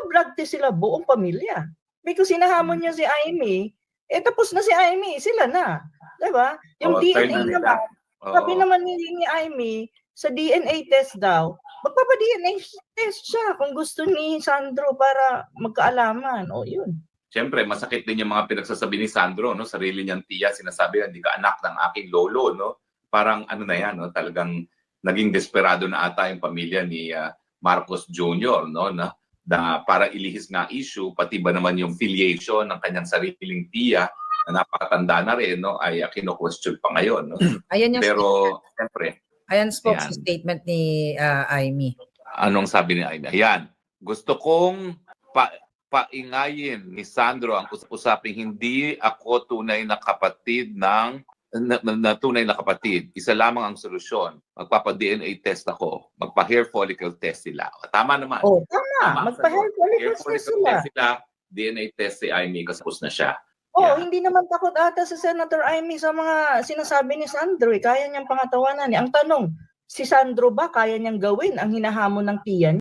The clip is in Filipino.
blood test sila buong pamilya. Because hinahamon niya si Amy, tapos na si Amy, sila na. Diba? Yung DNA naman, sabi naman ni Amy, sa DNA test daw, magpapa-DNA test siya kung gusto ni Sandro para magkaalaman. O yun. Siyempre, masakit din yung mga pinagsasabi ni Sandro, no? Sarili niyang tiya, sinasabi na, hindi ka anak ng aking lolo, no? Parang ano na yan, no? Talagang naging desperado na ata yung pamilya ni Marcos Jr., no? Na para ilihis nga issue, pati ba naman yung filiation ng kanyang sariling tiya na napakatanda na rin, no? Ay kino-question pa ngayon, no? Ayan yung pero, siyempre. Ayan statement ni Amy. Anong sabi ni Amy? Ayan, gusto kong paingayin ni Sandro ang usaping hindi ako tunay na kapatid tunay na kapatid. Isa lamang ang solusyon. Magpapa-DNA test ako. Magpa-hair follicle test sila. Tama naman. Tama. Magpa-hair follicle test sila. DNA test si Amy kasapos na siya. Hindi naman takot ata si Senator Amy sa mga sinasabi ni Sandro. Kaya niyang pangatawanan. Ang tanong, si Sandro ba kaya niyang gawin ang hinahamon ng tiyan?